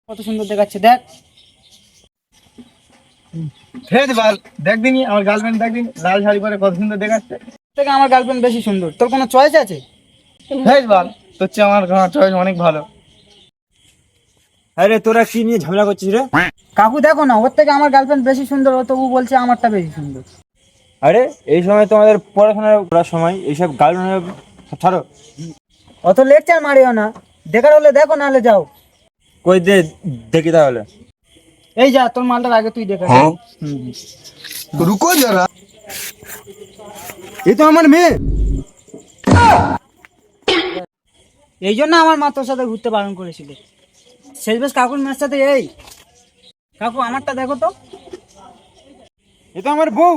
কত সুন্দর দেখাচ্ছে দেখ। দেখ দিনি আমার গার্লফ্রেন্ড, দেখ দিন লাল শাড়ি পরে কত সুন্দর দেখাচ্ছে। থেকে আমার গার্লফ্রেন্ড বেশি সুন্দর, তোর কোনো চয়েস আছে? ভেজ বল, তোর চেয়ে আমার চয়েস অনেক ভালো। আরে তোরা কি নিয়ে ঝামেলা করছিস রে? কাকু দেখো না, ওর থেকে আমার গার্লফ্রেন্ড বেশি সুন্দর, ও তবু বলছে আমারটা বেশি সুন্দর। আরে এই সময় তোমাদের পড়াশোনা করার সময়, এইসব গার্লফ্রেন্ড ছাড়ো। অত লেকচার মারিও না, দেখার হলে দেখো, নাহলে যাও। কই দে দেখি তাহলে। এই যা, তোর মালটার আগে তুই দেখা। রুকো যারা, এই তো আমার মেয়ে। এই জন্য আমার মা তোর সাথে ঘুরতে বারণ করেছিল। শেষবেশ কাকুর মেয়ের সাথে। এই কাকু, আমারটা দেখো তো। এই তো আমার বউ।